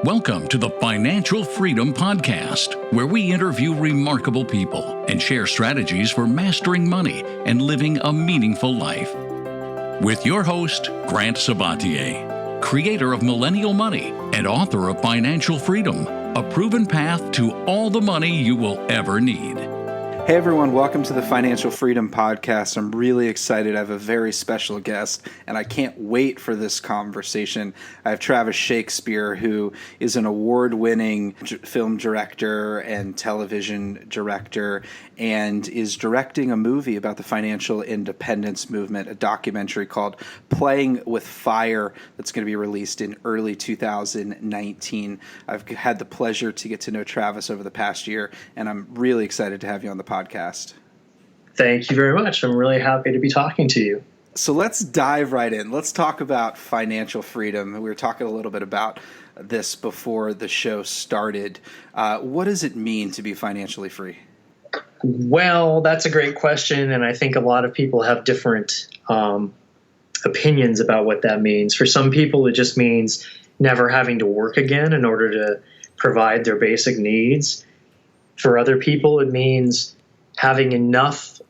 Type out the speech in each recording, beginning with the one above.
Welcome to the Financial Freedom Podcast, where we interview remarkable people and share strategies for mastering money and living a meaningful life. With your host, Grant Sabatier, creator of Millennial Money and author of Financial Freedom, a proven path to all the money you will ever need. Hey everyone, welcome to the Financial Freedom Podcast. I'm really excited. I have a very special guest, and I can't wait for this conversation. I have Travis Shakespeare, who is an award-winning film director and television director, and is directing a movie about the financial independence movement, a documentary called Playing with Fire that's going to be released in early 2019. I've had the pleasure to get to know Travis over the past year, and I'm really excited to have you on the podcast. Thank you very much. I'm really happy to be talking to you. So let's dive right in. Let's talk about financial freedom. We were talking a little bit about this before the show started. What does it mean to be financially free? Well, that's a great question, and I think a lot of people have different opinions about what that means. For some people, it just means never having to work again in order to provide their basic needs. For other people, it means having enough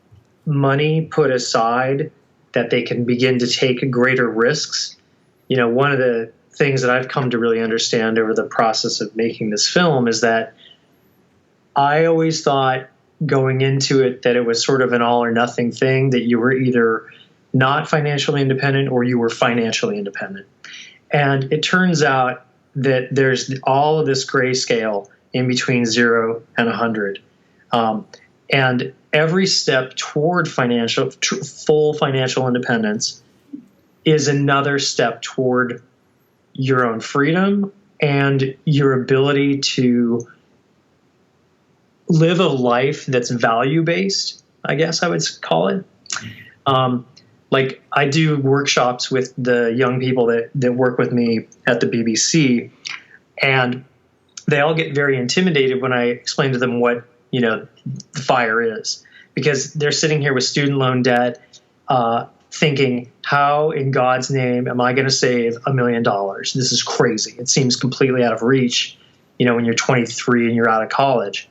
money put aside that they can begin to take greater risks. You know, one of the things that I've come to really understand over the process of making this film is that I always thought going into it that it was sort of an all or nothing thing, that you were either not financially independent or you were financially independent. And it turns out that there's all of this grayscale in between 0 and 100. And every step toward full financial independence is another step toward your own freedom and your ability to live a life that's value-based, I guess I would call it. Like I do workshops with the young people that work with me at the BBC, and they all get very intimidated when I explain to them what, the fire is, because they're sitting here with student loan debt, thinking, how in God's name am I going to save $1 million? This is crazy. It seems completely out of reach, when you're 23 and you're out of college.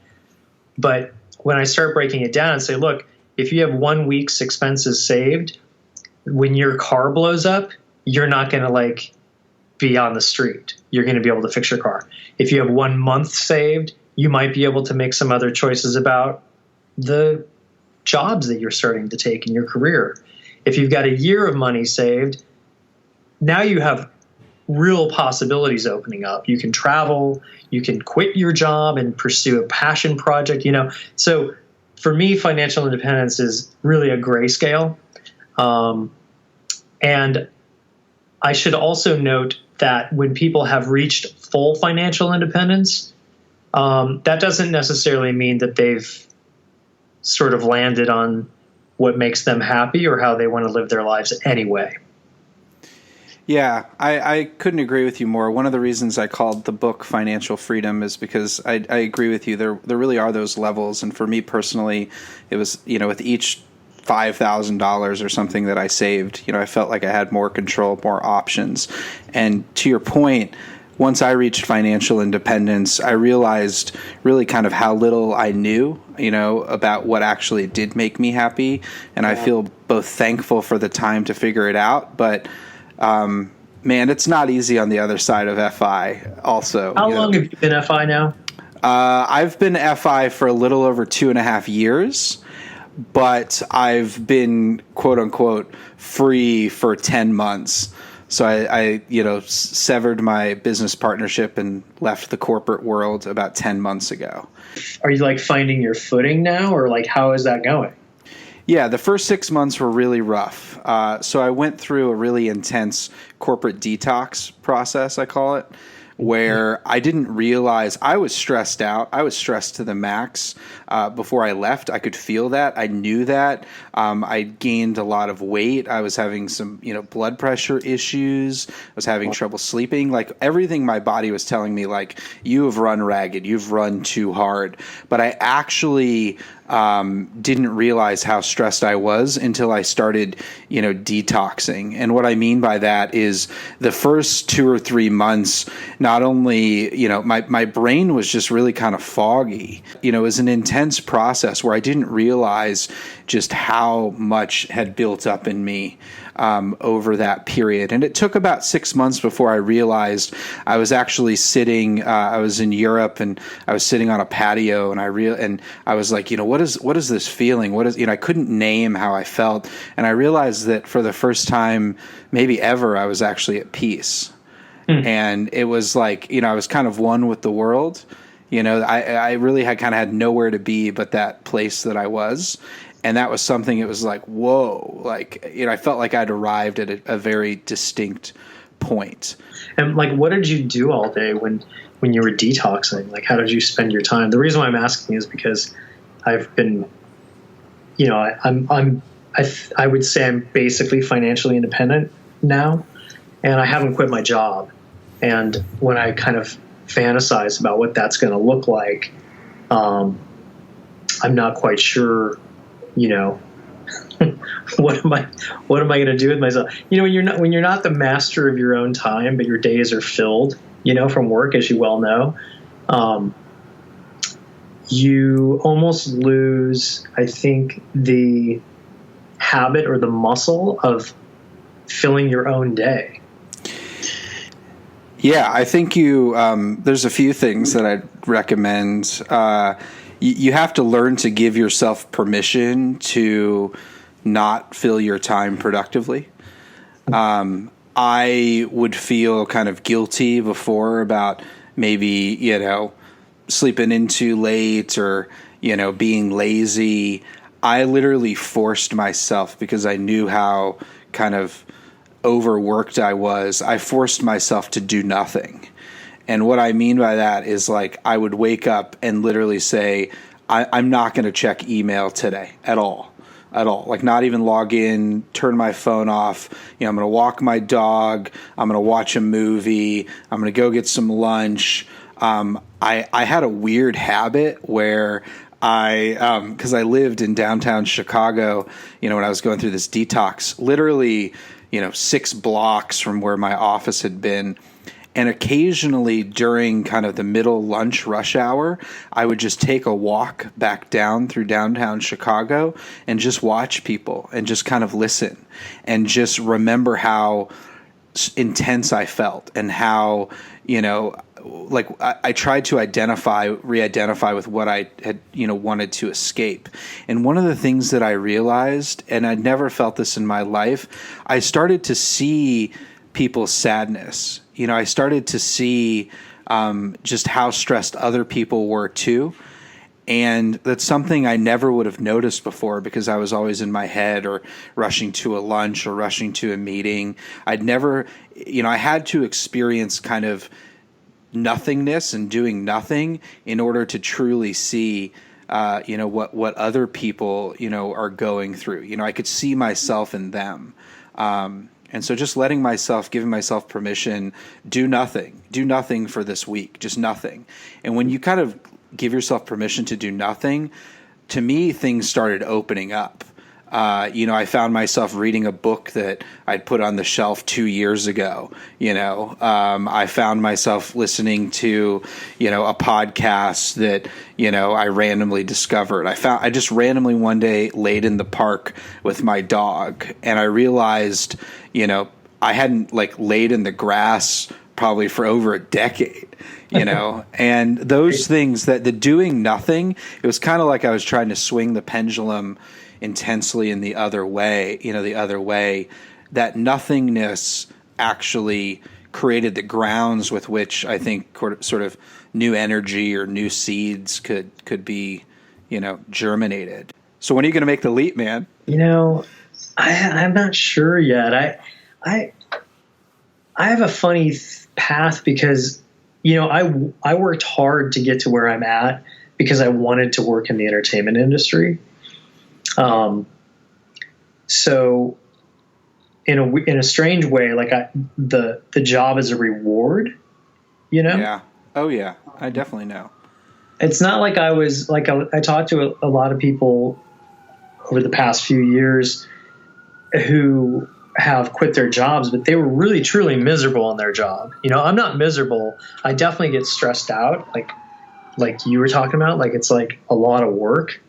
But when I start breaking it down and say, look, if you have 1 week's expenses saved, when your car blows up, you're not going to be on the street. You're going to be able to fix your car. If you have 1 month saved, you might be able to make some other choices about the jobs that you're starting to take in your career. If you've got a year of money saved, now you have real possibilities opening up. You can travel, you can quit your job and pursue a passion project, So for me, financial independence is really a grayscale. And I should also note that when people have reached full financial independence, that doesn't necessarily mean that they've sort of landed on what makes them happy or how they want to live their lives anyway. Yeah, I couldn't agree with you more. One of the reasons I called the book Financial Freedom is because I agree with you. There really are those levels. And for me personally, it was, with each $5,000 or something that I saved, I felt like I had more control, more options. And to your point, once I reached financial independence, I realized really kind of how little I knew, about what actually did make me happy. And I feel both thankful for the time to figure it out. But, man, it's not easy on the other side of FI also. How long have you been FI now? I've been FI for a little over 2.5 years. But I've been, quote unquote, free for 10 months. So I severed my business partnership and left the corporate world about 10 months ago. Are you finding your footing now, or how is that going? Yeah, the first 6 months were really rough. So I went through a really intense corporate detox process, I call it, where I didn't realize I was stressed out. I was stressed to the max. Before I left, I could feel that. I knew that. I gained a lot of weight. I was having some, blood pressure issues. I was having trouble sleeping. Everything my body was telling me, you have run ragged. You've run too hard. But I actually didn't realize how stressed I was until I started, detoxing. And what I mean by that is the first 2 or 3 months, not only, my brain was just really kind of foggy. It was an intense process where I didn't realize just how much had built up in me over that period. And it took about 6 months before I realized I was actually sitting, I was in Europe and I was sitting on a patio and I was like, what is this feeling? I couldn't name how I felt. And I realized that for the first time, maybe ever, I was actually at peace. And it was like, I was kind of one with the world. I really had nowhere to be but that place that I was. And that was something, it was like, whoa, I felt like I'd arrived at a very distinct point. And what did you do all day when you were detoxing? How did you spend your time? The reason why I'm asking is because I've been, I would say I'm basically financially independent now, and I haven't quit my job. And when I kind of fantasize about what that's going to look like, I'm not quite sure, what am I going to do with myself? When you're not the master of your own time, but your days are filled, from work, as you well know, you almost lose, I think, the habit or the muscle of filling your own day. Yeah, I think there's a few things that I'd recommend. You have to learn to give yourself permission to not fill your time productively. I would feel kind of guilty before about maybe, sleeping in too late or, being lazy. I literally forced myself because I knew how kind of overworked I was. I forced myself to do nothing. And what I mean by that is I would wake up and literally say, I'm not going to check email today at all. Not even log in, turn my phone off. I'm going to walk my dog. I'm going to watch a movie. I'm going to go get some lunch. I had a weird habit where because I lived in downtown Chicago, when I was going through this detox, literally, 6 blocks from where my office had been. And occasionally during kind of the middle lunch rush hour, I would just take a walk back down through downtown Chicago and just watch people and just kind of listen and just remember how intense I felt and how, I tried to re-identify with what I had, wanted to escape. And one of the things that I realized, and I'd never felt this in my life, I started to see people's sadness. I started to see just how stressed other people were too. And that's something I never would have noticed before because I was always in my head or rushing to a lunch or rushing to a meeting. I'd never, I had to experience kind of nothingness and doing nothing in order to truly see what other people are going through. I could see myself in them. And so just giving myself permission, do nothing for this week, just nothing. And when you kind of give yourself permission to do nothing, to me, things started opening up. I found myself reading a book that I'd put on the shelf 2 years ago. I found myself listening to, a podcast that, I randomly discovered. I just randomly one day laid in the park with my dog and I realized, I hadn't laid in the grass probably for over a decade, and those things that the doing nothing, it was kind of like I was trying to swing the pendulum intensely in the other way, that nothingness actually created the grounds with which I think sort of new energy or new seeds could be, germinated. So when are you going to make the leap, man? I'm not sure yet. I have a funny path because, I worked hard to get to where I'm at because I wanted to work in the entertainment industry. So in a strange way, the job is a reward, Yeah. Oh yeah. I definitely know. It's not like I talked to a lot of people over the past few years who have quit their jobs, but they were really truly miserable in their job. I'm not miserable. I definitely get stressed out, like you were talking about. Like, it's like a lot of work,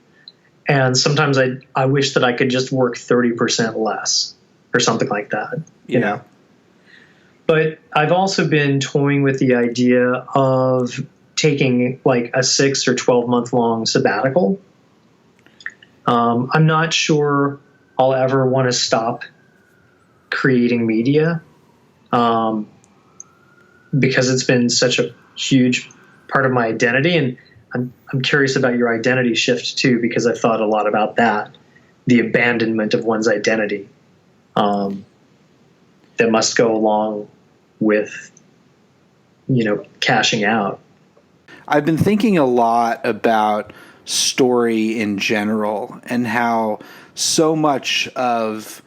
and sometimes I wish that I could just work 30% less or something like that. You know. But I've also been toying with the idea of taking like a 6 or 12 month long sabbatical. I'm not sure I'll ever want to stop creating media, because it's been such a huge part of my identity. And I'm curious about your identity shift too, because I've thought a lot about that, the abandonment of one's identity, that must go along with, cashing out. I've been thinking a lot about story in general and how so much of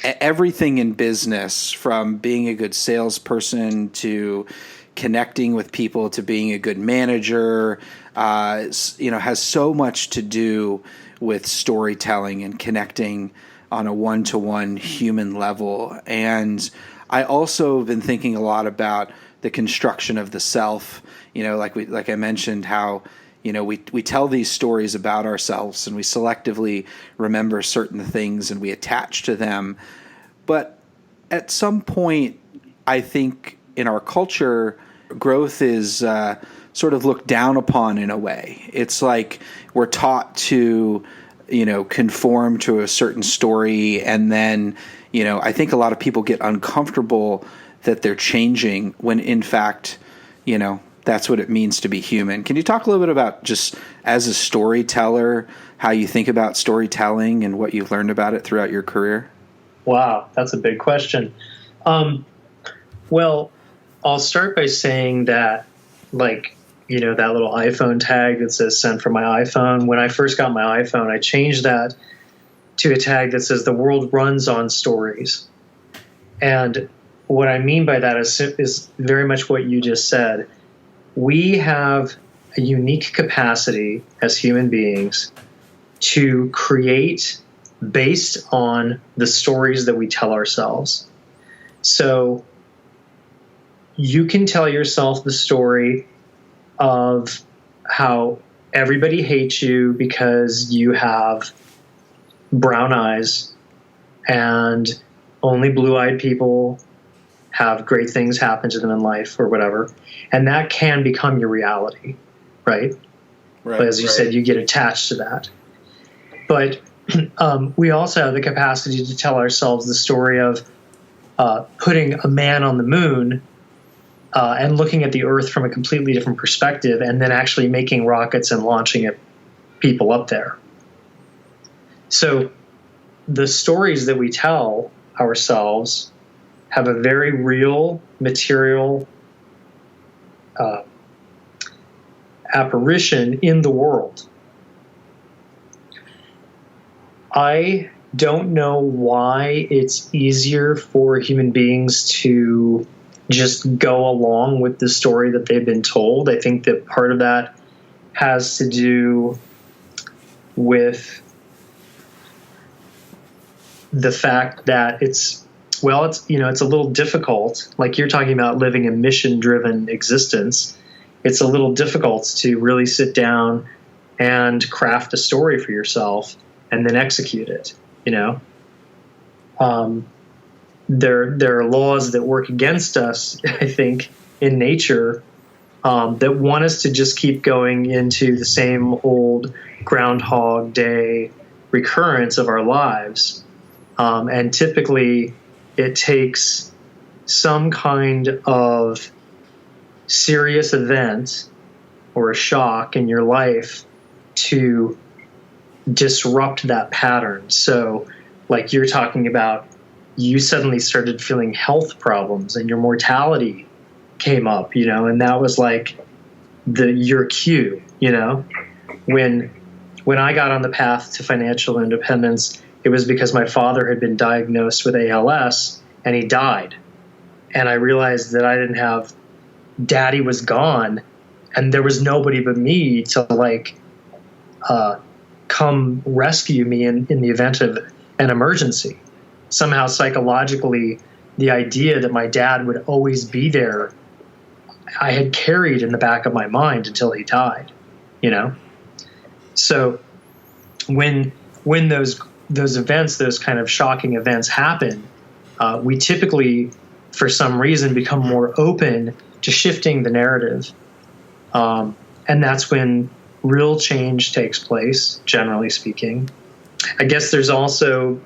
everything in business, from being a good salesperson to connecting with people to being a good manager, has so much to do with storytelling and connecting on a one-to-one human level. And I also have been thinking a lot about the construction of the self. Like I mentioned, how we tell these stories about ourselves and we selectively remember certain things and we attach to them. But at some point, I think in our culture, growth is sort of looked down upon in a way. It's like we're taught to, conform to a certain story. And then, I think a lot of people get uncomfortable that they're changing when in fact, that's what it means to be human. Can you talk a little bit about, just as a storyteller, how you think about storytelling and what you've learned about it throughout your career? Wow, that's a big question. Well, I'll start by saying that, that little iPhone tag that says sent from my iPhone. When I first got my iPhone, I changed that to a tag that says the world runs on stories. And what I mean by that is very much what you just said. We have a unique capacity as human beings to create based on the stories that we tell ourselves. So you can tell yourself the story of how everybody hates you because you have brown eyes and only blue-eyed people have great things happen to them in life or whatever. And that can become your reality, right? But as you said, you get attached to that. But we also have the capacity to tell ourselves the story of putting a man on the moon and looking at the Earth from a completely different perspective, and then actually making rockets and launching people up there. So the stories that we tell ourselves have a very real, material apparition in the world. I don't know why it's easier for human beings to just go along with the story that they've been told. I think that part of that has to do with the fact that it's a little difficult. Like you're talking about living a mission-driven existence. It's a little difficult to really sit down and craft a story for yourself and then execute it. There are laws that work against us, I think, in nature, that want us to just keep going into the same old Groundhog Day recurrence of our lives. And typically it takes some kind of serious event or a shock in your life to disrupt that pattern. So like you're talking about, you suddenly started feeling health problems and your mortality came up, and that was like your cue, when I got on the path to financial independence, it was because my father had been diagnosed with ALS and he died. And I realized that I didn't have, Daddy was gone and there was nobody but me to like come rescue me in the event of an emergency. Somehow psychologically, the idea that my dad would always be there, I had carried in the back of my mind until he died, you know? So when those events, those kind of shocking events happen, we typically, for some reason, become more open to shifting the narrative. And that's when real change takes place, generally speaking. I guess there's also,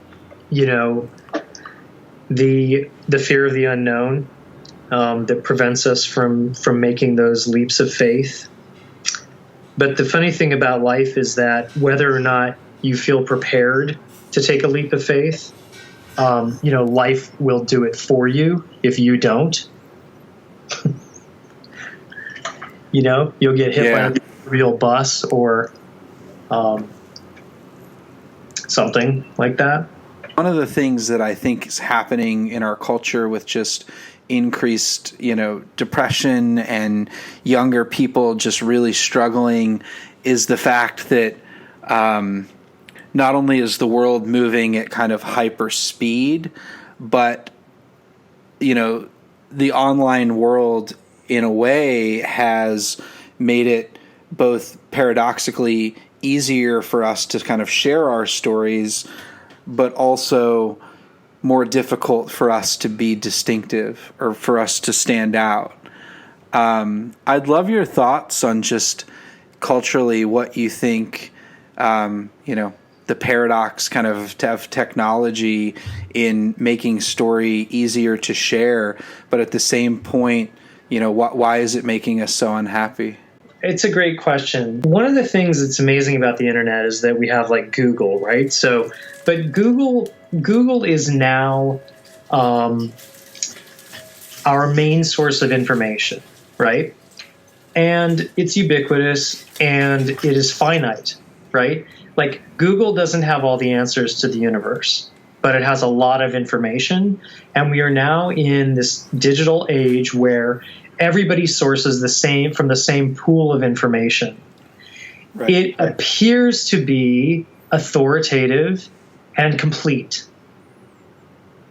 you know, the fear of the unknown that prevents us from making those leaps of faith. But the funny thing about life is that whether or not you feel prepared to take a leap of faith, you know, life will do it for you if you don't. You know, you'll get hit by a real bus or something like that. One of the things that I think is happening in our culture with just increased, you know, depression and younger people just really struggling is the fact that not only is the world moving at kind of hyper speed, but, you know, the online world in a way has made it both paradoxically easier for us to kind of share our stories, but also more difficult for us to be distinctive or for us to stand out. I'd love your thoughts on just culturally what you think, you know, the paradox kind of technology in making story easier to share, but at the same point, you know, why is it making us so unhappy? It's a great question. One of the things that's amazing about the internet is that we have like Google, right? So, but Google is now our main source of information, right? And it's ubiquitous and it is finite, right? Like Google doesn't have all the answers to the universe, but it has a lot of information. And we are now in this digital age where everybody sources from the same pool of information. Right. It appears to be authoritative and complete,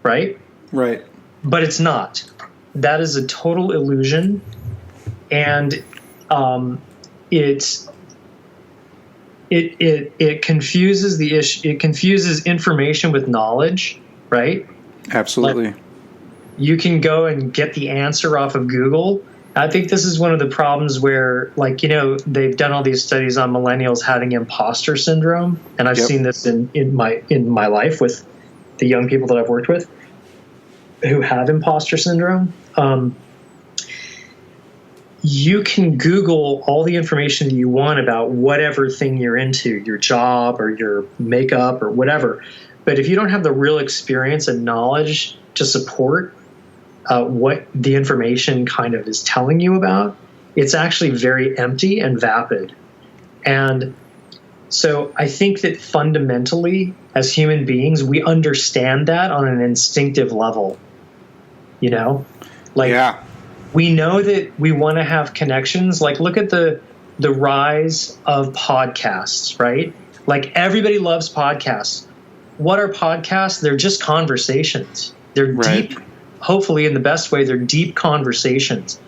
right? Right. But it's not. That is a total illusion, and it confuses the issue. It confuses information with knowledge, right? Absolutely. Like, you can go and get the answer off of Google. I think this is one of the problems where, like, you know, they've done all these studies on millennials having impostor syndrome, and I've seen this in my life with the young people that I've worked with who have impostor syndrome. You can Google all the information that you want about whatever thing you're into, your job or your makeup or whatever. But if you don't have the real experience and knowledge to support what the information kind of is telling you about, it's actually very empty and vapid. And so I think that fundamentally, as human beings, we understand that on an instinctive level. You know, like we know that we want to have connections. Like, look at the rise of podcasts, right? Like, everybody loves podcasts. What are podcasts? They're just conversations. They're deep, hopefully in the best way, they're deep conversations.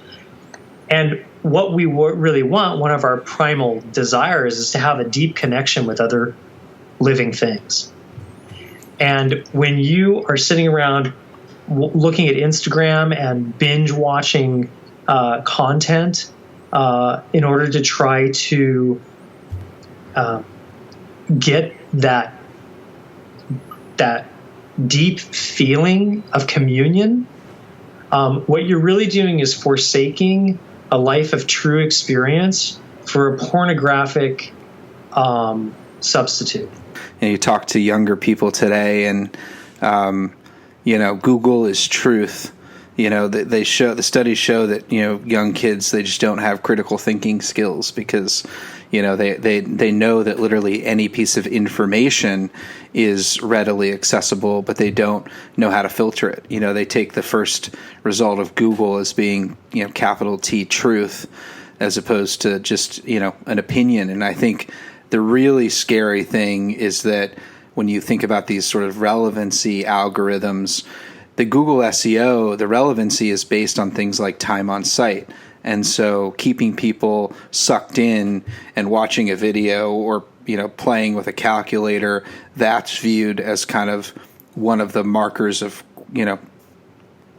And what we really want, one of our primal desires, is to have a deep connection with other living things. And when you are sitting around looking at Instagram and binge watching content in order to try to get that deep feeling of communion, what you're really doing is forsaking a life of true experience for a pornographic substitute. And you talk to younger people today, and you know, Google is truth. You know, the studies show that, you know, young kids, they just don't have critical thinking skills because, you know, they know that literally any piece of information is readily accessible, but they don't know how to filter it. You know, they take the first result of Google as being, you know, capital T truth, as opposed to just, an opinion. And I think the really scary thing is that when you think about these sort of relevancy algorithms, the Google SEO, the relevancy is based on things like time on site. And so keeping people sucked in and watching a video or, playing with a calculator, that's viewed as kind of one of the markers of,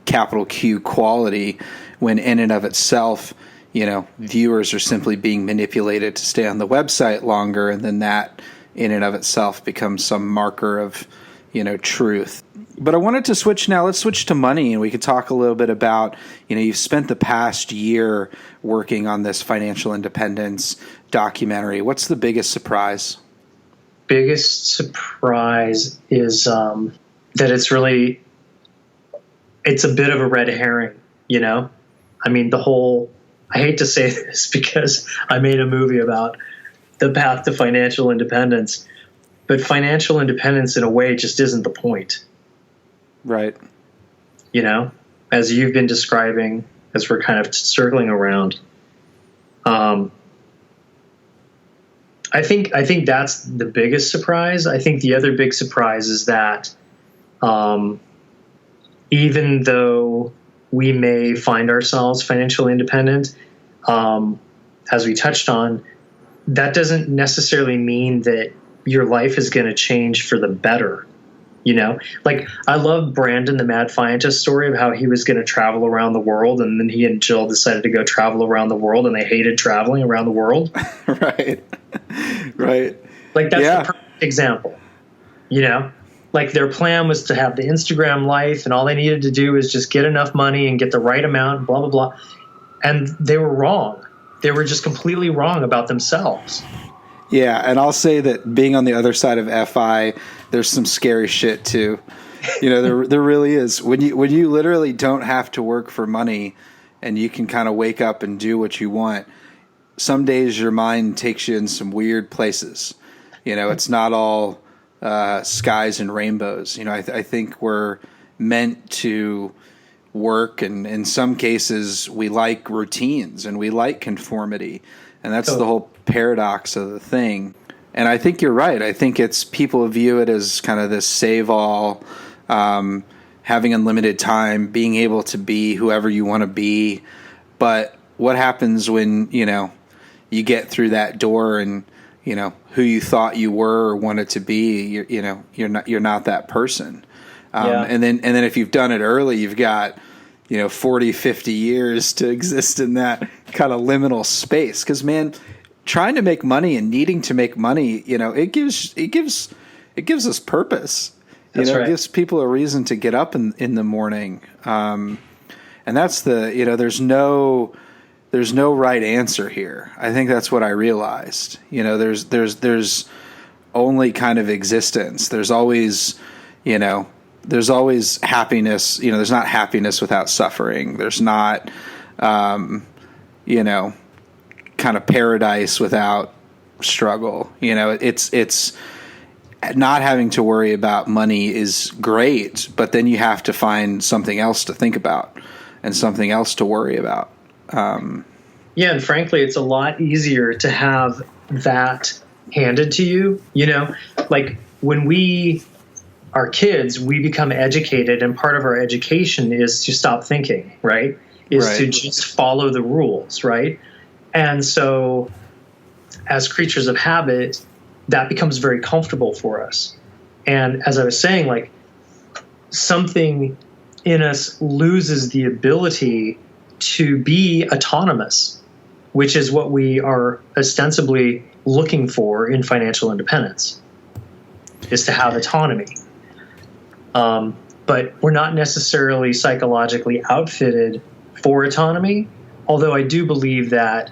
capital Q quality, when in and of itself, viewers are simply being manipulated to stay on the website longer. And then that in and of itself becomes some marker of, truth. But I wanted to switch now. Let's switch to money, and we could talk a little bit about, you've spent the past year working on this financial independence documentary. What's the biggest surprise? Biggest surprise is that it's a bit of a red herring, I mean, I hate to say this because I made a movie about the path to financial independence, but financial independence in a way just isn't the point. Right. As you've been describing, as we're kind of circling around, I think that's the biggest surprise. I think the other big surprise is that even though we may find ourselves financially independent, as we touched on, that doesn't necessarily mean that your life is going to change for the better. Like, I love Brandon, the mad scientist story of how he was going to travel around the world, and then he and Jill decided to go travel around the world, and they hated traveling around the world. Right. Like, that's the perfect example. Like, their plan was to have the Instagram life, and all they needed to do was just get enough money and get the right amount, and blah, blah, blah. And they were wrong. They were just completely wrong about themselves. Yeah, and I'll say that being on the other side of FI, there's some scary shit too. There really is. When you literally don't have to work for money and you can kind of wake up and do what you want, some days your mind takes you in some weird places. It's not all skies and rainbows. I think we're meant to work, and in some cases we like routines and we like conformity. And that's the whole paradox of the thing. And I think you're right. I think people view it as kind of this save all, having unlimited time, being able to be whoever you want to be. But what happens when, you get through that door and, who you thought you were or wanted to be, you're not that person. And then if you've done it early, you've got, 40, 50 years to exist in that kind of liminal space. Because, man, trying to make money and needing to make money, it gives us purpose. That's right. It gives people a reason to get up in the morning. And that's there's no right answer here. I think that's what I realized. There's only kind of existence. There's always happiness. There's not happiness without suffering. There's not, kind of paradise without struggle. It's not having to worry about money is great, but then you have to find something else to think about and something else to worry about. Yeah, and frankly, it's a lot easier to have that handed to you. Like, when we are kids, we become educated, and part of our education is to stop thinking, right? To just follow the rules, right? And so as creatures of habit, that becomes very comfortable for us. And as I was saying, like, something in us loses the ability to be autonomous, which is what we are ostensibly looking for in financial independence, is to have autonomy. But we're not necessarily psychologically outfitted for autonomy, although I do believe that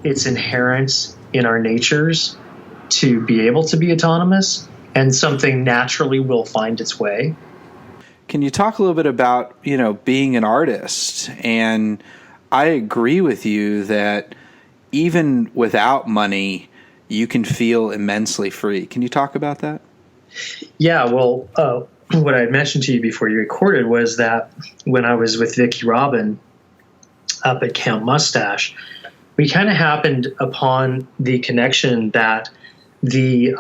it's inherent in our natures to be able to be autonomous, and something naturally will find its way. Can you talk a little bit about, being an artist? And I agree with you that even without money, you can feel immensely free. Can you talk about that? Yeah, well, what I had mentioned to you before you recorded was that when I was with Vicki Robin up at Camp Mustache, we kind of happened upon the connection that the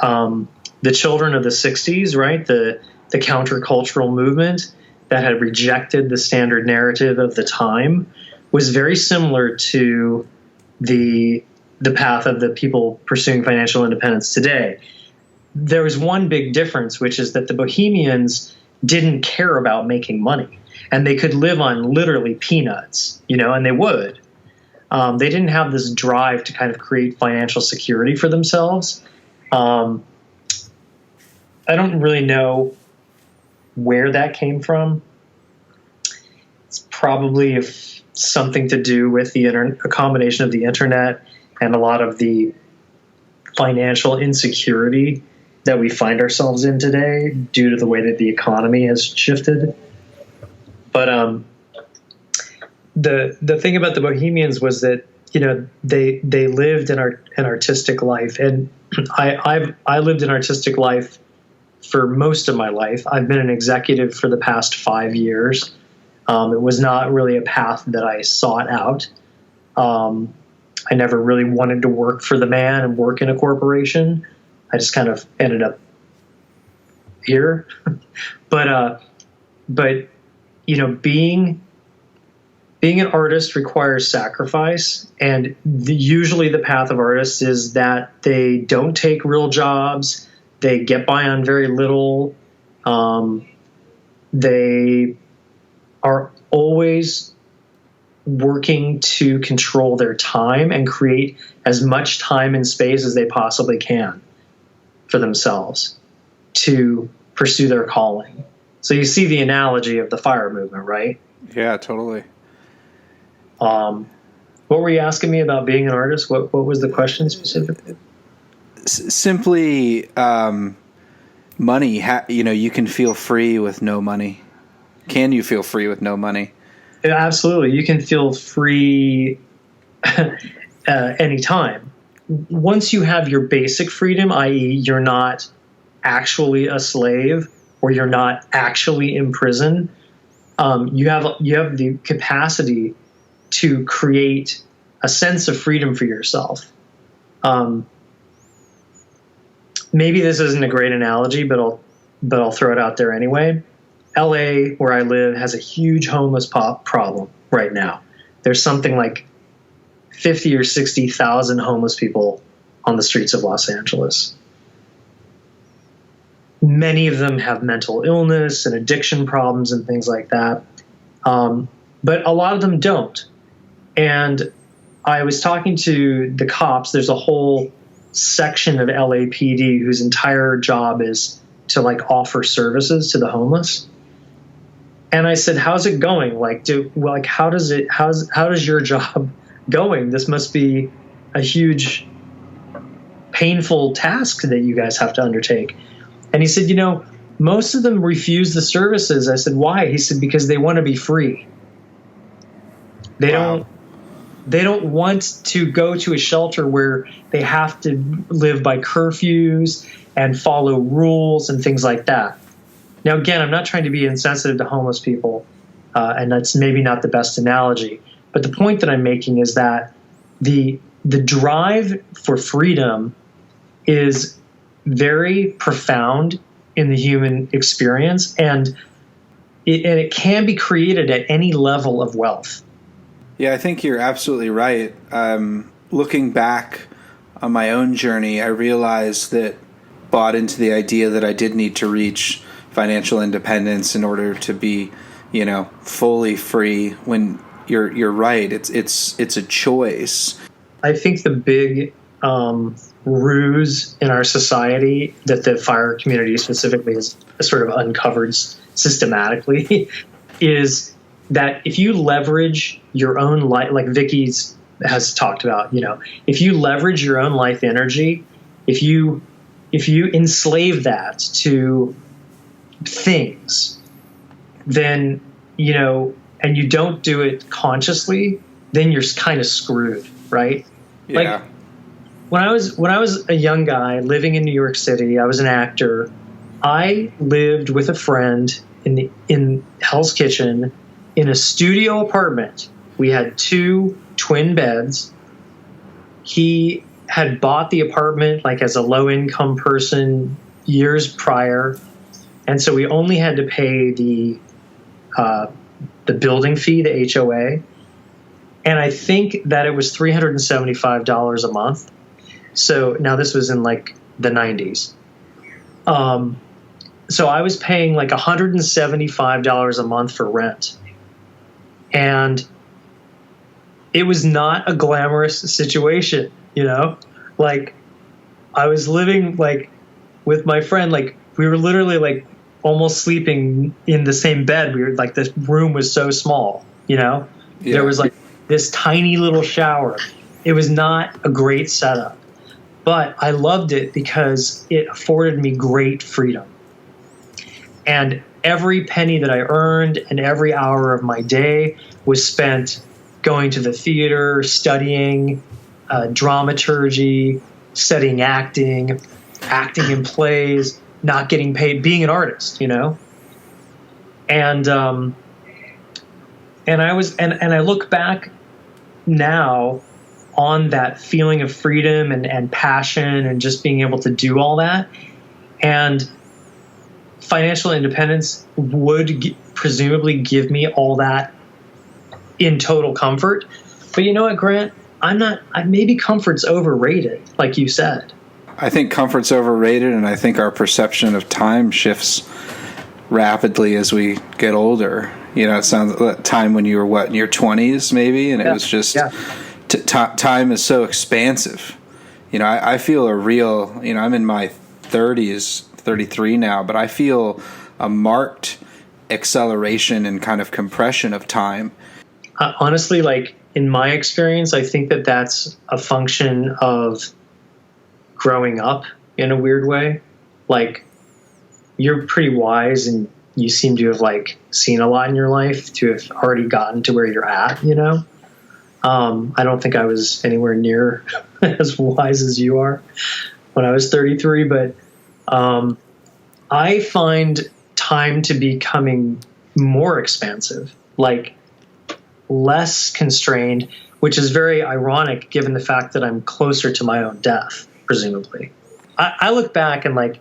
children of the 60s, right, the countercultural movement that had rejected the standard narrative of the time, was very similar to the path of the people pursuing financial independence today. There was one big difference, which is that the Bohemians didn't care about making money, and they could live on literally peanuts, and they would. They didn't have this drive to kind of create financial security for themselves. I don't really know where that came from. It's probably something to do with a combination of the internet and a lot of the financial insecurity that we find ourselves in today due to the way that the economy has shifted. But the thing about the Bohemians was that they lived an artistic life, and I lived an artistic life for most of my life. I've been an executive for the past 5 years. It was not really a path that I sought out. I never really wanted to work for the man and work in a corporation. I just kind of ended up here. But being an artist requires sacrifice, and usually the path of artists is that they don't take real jobs. They get by on very little. They are always working to control their time and create as much time and space as they possibly can for themselves to pursue their calling. So you see the analogy of the FIRE movement, right? Yeah, totally. What were you asking me about being an artist? What was the question specifically? Simply, money. You can feel free with no money. Can you feel free with no money? Yeah, absolutely. You can feel free anytime. Once you have your basic freedom, i.e. you're not actually a slave or you're not actually in prison, you have the capacity to create a sense of freedom for yourself. Maybe this isn't a great analogy, but I'll throw it out there anyway. LA, where I live, has a huge homeless problem right now. There's something like 50 or 60,000 homeless people on the streets of Los Angeles. Many of them have mental illness and addiction problems and things like that. But a lot of them don't. And I was talking to the cops. There's a whole section of LAPD whose entire job is to offer services to the homeless. And I said, "How's it going? How's your job going? This must be a huge, painful task that you guys have to undertake." And he said, most of them refuse the services. I said, "Why?" He said, "Because they want to be free. They don't want to go to a shelter where they have to live by curfews and follow rules and things like that." Now, again, I'm not trying to be insensitive to homeless people, and that's maybe not the best analogy. But the point that I'm making is that the drive for freedom is very profound in the human experience, and it can be created at any level of wealth. Yeah, I think you're absolutely right. Looking back on my own journey, I realized that bought into the idea that I did need to reach financial independence in order to be, fully free. When you're right, it's a choice. I think the big ruse in our society that the FIRE community specifically has sort of uncovered systematically is that if you leverage your own life, like Vicky's has talked about, if you leverage your own life energy, if you enslave that to things, then, and you don't do it consciously, then you're kind of screwed, right? Yeah. When I was a young guy living in New York City, I was an actor. I lived with a friend in Hell's Kitchen in a studio apartment. We had 2 twin beds. he had bought the apartment like as a low income person years prior, and so we only had to pay the building fee, the HOA, and I think that it was $375 a month. So now this was in like the 90s. So I was paying like $175 a month for rent, and it was not a glamorous situation, you know? Like, I was living like with my friend, like we were literally like almost sleeping in the same bed. We were like, this room was so small, you know? Yeah. There was like this tiny little shower. It was not a great setup, but I loved it because it afforded me great freedom. And every penny that I earned and every hour of my day was spent going to the theater, studying dramaturgy, studying acting in plays, not getting paid, being an artist, you know? And I look back now on that feeling of freedom and passion and just being able to do all that. And financial independence would presumably give me all that in total comfort. But you know what, Grant? Maybe comfort's overrated, like you said. I think comfort's overrated, and I think our perception of time shifts rapidly as we get older. You know, it sounds like time when you were, in your 20s maybe, and it was just, time is so expansive. You know, I feel a real, you know, I'm in my 30s, 33 now, but I feel a marked acceleration and kind of compression of time. Honestly, like in my experience, I think that that's a function of growing up in a weird way. Like, you're pretty wise and you seem to have like seen a lot in your life to have already gotten to where you're at, you know? I don't think I was anywhere near as wise as you are when I was 33, but I find time to be becoming more expansive, like less constrained, which is very ironic given the fact that I'm closer to my own death, presumably. I look back and like,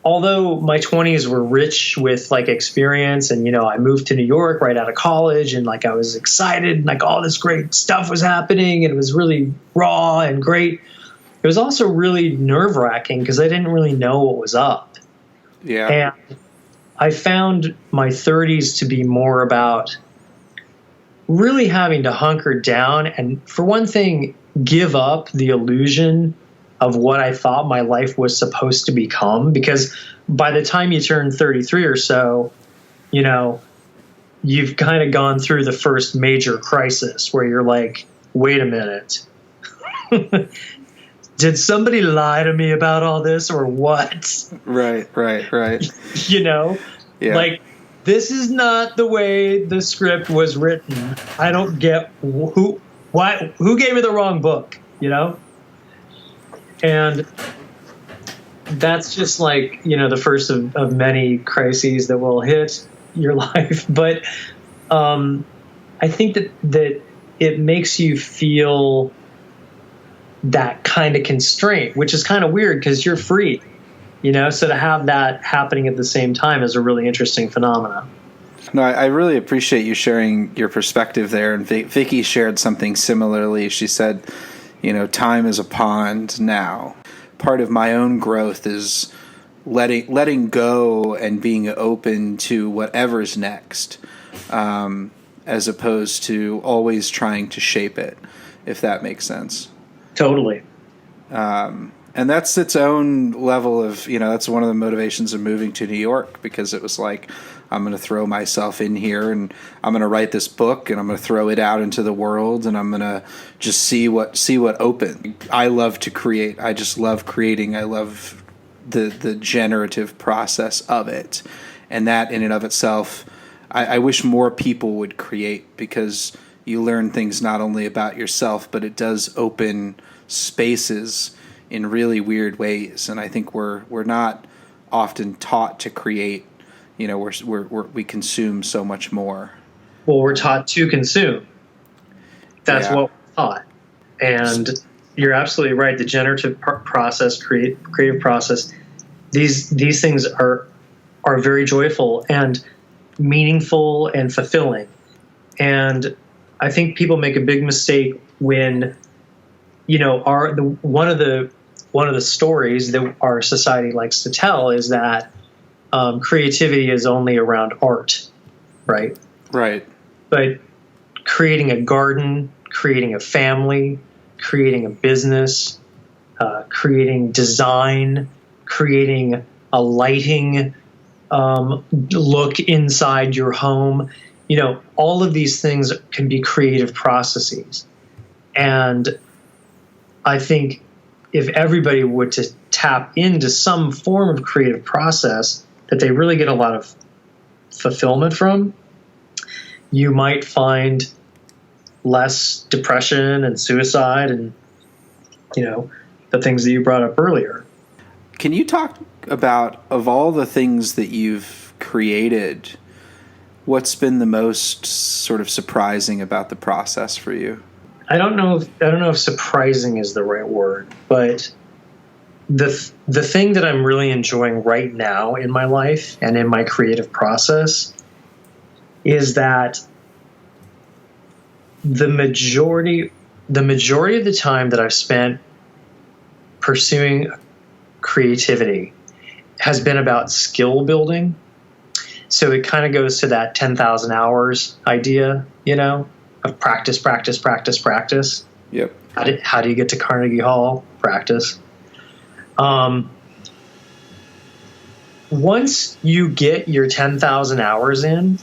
although my 20s were rich with like experience and, you know, I moved to New York right out of college and like I was excited and like all this great stuff was happening and it was really raw and great. It was also really nerve-wracking because I didn't really know what was up. Yeah. And I found my 30s to be more about really having to hunker down and, for one thing, give up the illusion of what I thought my life was supposed to become. Because by the time you turn 33 or so, you know, you've kind of gone through the first major crisis where you're like, wait a minute. Did somebody lie to me about all this or what? Right. You know, like, this is not the way the script was written. I don't get who gave me the wrong book, you know? And that's just like, you know, the first of many crises that will hit your life. But I think that it makes you feel that kind of constraint, which is kind of weird because you're free, you know? So to have that happening at the same time is a really interesting phenomenon. No, I really appreciate you sharing your perspective there. And Vicky shared something similarly. She said, you know, time is a pond now. Part of my own growth is letting go and being open to whatever's next, as opposed to always trying to shape it, if that makes sense. Totally. And that's its own level of, you know, that's one of the motivations of moving to New York, because it was like, I'm going to throw myself in here and I'm going to write this book and I'm going to throw it out into the world and I'm going to just see what opens. I love to create. I just love creating. I love the generative process of it. And that in and of itself, I wish more people would create, because you learn things not only about yourself, but it does open spaces in really weird ways. And I think we're not often taught to create. You know, we consume so much more. Well, we're taught to consume. That's what we're taught. And You're absolutely right. The generative process, creative process, these things are very joyful and meaningful and fulfilling. And I think people make a big mistake when, one of the stories that our society likes to tell is that creativity is only around art, right? Right. But creating a garden, creating a family, creating a business, creating design, creating a lighting look inside your home, all of these things can be creative processes. And I think if everybody were to tap into some form of creative process that they really get a lot of fulfillment from, you might find less depression and suicide and, the things that you brought up earlier. Can you talk about, of all the things that you've created, what's been the most sort of surprising about the process for you? I don't know if surprising is the right word, but the thing that I'm really enjoying right now in my life and in my creative process is that the majority of the time that I've spent pursuing creativity has been about skill building. So it kind of goes to that 10,000 hours idea, of practice. Yep. How do you get to Carnegie Hall? Practice. Once you get your 10,000 hours in,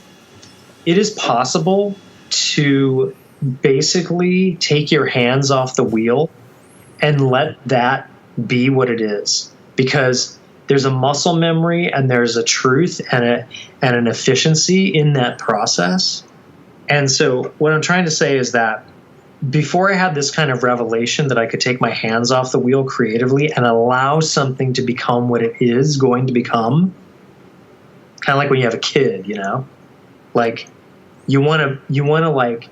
it is possible to basically take your hands off the wheel and let that be what it is, because there's a muscle memory and there's a truth and an efficiency in that process. And so what I'm trying to say is that before I had this kind of revelation that I could take my hands off the wheel creatively and allow something to become what it is going to become, kind of like when you have a kid, like you want to like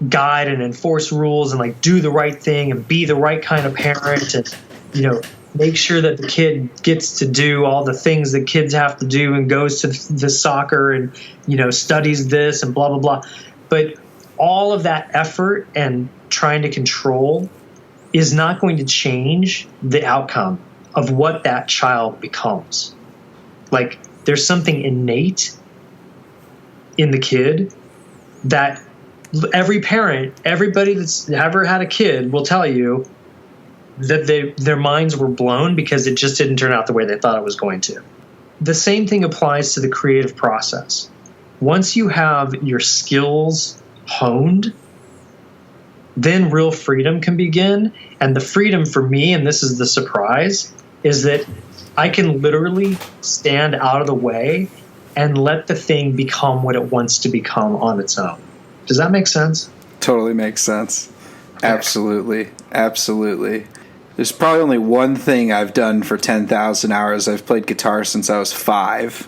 guide and enforce rules and like do the right thing and be the right kind of parent and, make sure that the kid gets to do all the things that kids have to do and goes to the soccer and, studies this and blah, blah, blah. But all of that effort and trying to control is not going to change the outcome of what that child becomes. Like there's something innate in the kid that every parent, everybody that's ever had a kid will tell you that their minds were blown because it just didn't turn out the way they thought it was going to. The same thing applies to the creative process. Once you have your skills honed, then real freedom can begin. And the freedom for me, and this is the surprise, is that I can literally stand out of the way and let the thing become what it wants to become on its own. Does that make sense? Totally makes sense. Absolutely. There's probably only one thing I've done for 10,000 hours. I've played guitar since I was 5.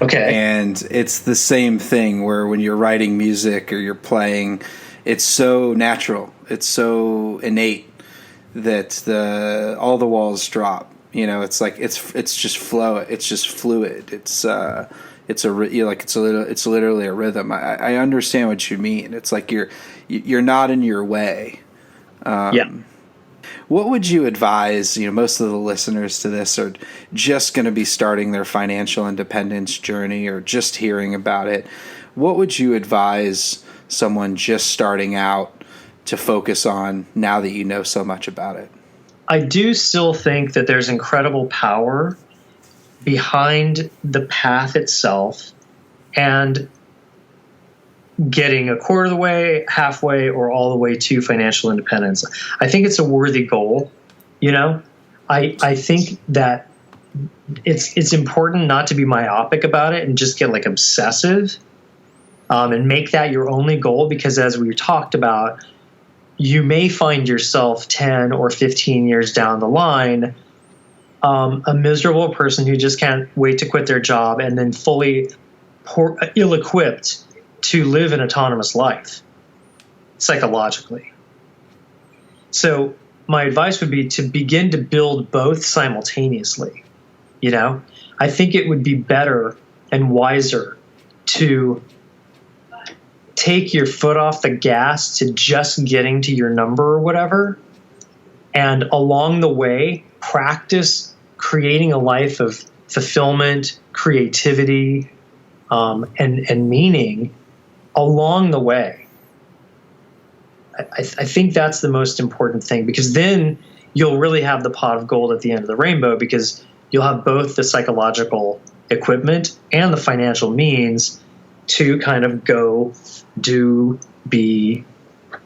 Okay. And it's the same thing where when you're writing music or you're playing, it's so natural. It's so innate that all the walls drop. It's like it's just flow. It's just fluid. It's literally a rhythm. I understand what you mean. It's like you're not in your way. Yeah. What would you advise? Most of the listeners to this are just going to be starting their financial independence journey or just hearing about it. What would you advise someone just starting out to focus on now that you know so much about it? I do still think that there's incredible power behind the path itself and getting a quarter of the way, halfway, or all the way to financial independence. I think it's a worthy goal. I think that it's important not to be myopic about it and just get like obsessive and make that your only goal, because as we talked about, you may find yourself 10 or 15 years down the line a miserable person who just can't wait to quit their job and then fully ill-equipped to live an autonomous life psychologically. So my advice would be to begin to build both simultaneously. I think it would be better and wiser to take your foot off the gas to just getting to your number or whatever, and along the way practice creating a life of fulfillment, creativity, and meaning along the way. I think that's the most important thing, because then you'll really have the pot of gold at the end of the rainbow, because you'll have both the psychological equipment and the financial means to kind of go do, be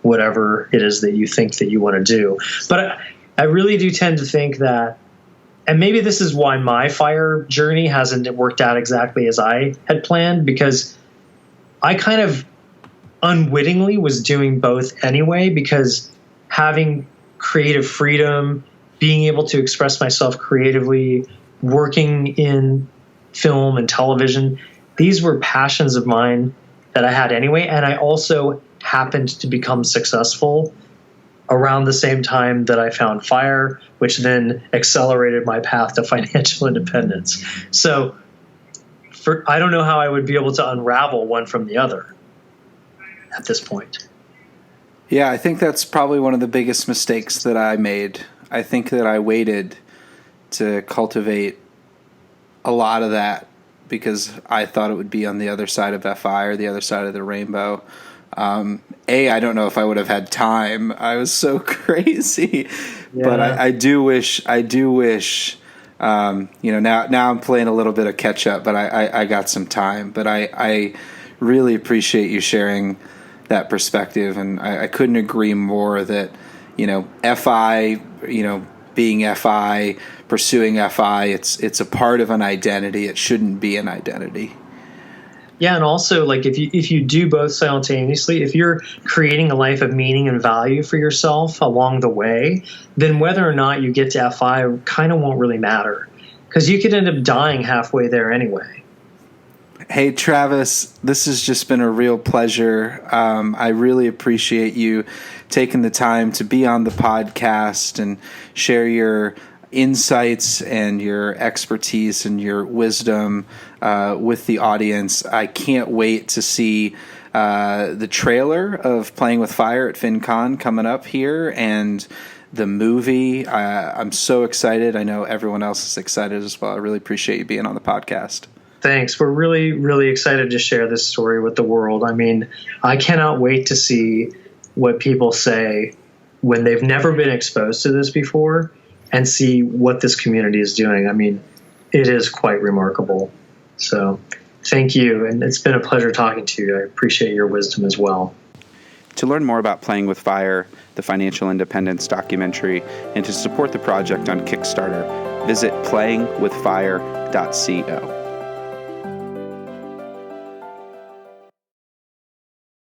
whatever it is that you think that you want to do. But I really do tend to think that, and maybe this is why my FIRE journey hasn't worked out exactly as I had planned, because I kind of unwittingly was doing both anyway, because having creative freedom, being able to express myself creatively, working in film and television, these were passions of mine that I had anyway. And I also happened to become successful around the same time that I found FIRE, which then accelerated my path to financial independence. So I don't know how I would be able to unravel one from the other at this point. Yeah, I think that's probably one of the biggest mistakes that I made. I think that I waited to cultivate a lot of that because I thought it would be on the other side of FI or the other side of the rainbow. I don't know if I would have had time. I was so crazy. Yeah. But I do wish, now I'm playing a little bit of catch up, but I got some time. But I really appreciate you sharing that perspective. And I couldn't agree more that, FI, being FI, pursuing FI, it's a part of an identity. It shouldn't be an identity. Yeah, and also, like, if you do both simultaneously, if you're creating a life of meaning and value for yourself along the way, then whether or not you get to FI kind of won't really matter, because you could end up dying halfway there anyway. Hey, Travis, this has just been a real pleasure. I really appreciate you taking the time to be on the podcast and share your insights and your expertise and your wisdom with the audience. I can't wait to see the trailer of Playing with Fire at FinCon coming up here, and the movie. I'm so excited. I know everyone else is excited as well. I really appreciate you being on the podcast. Thanks. We're really, really excited to share this story with the world. I mean, I cannot wait to see what people say when they've never been exposed to this before, and see what this community is doing. I mean, it is quite remarkable. So thank you. And it's been a pleasure talking to you. I appreciate your wisdom as well. To learn more about Playing with Fire, the financial independence documentary, and to support the project on Kickstarter, visit playingwithfire.co.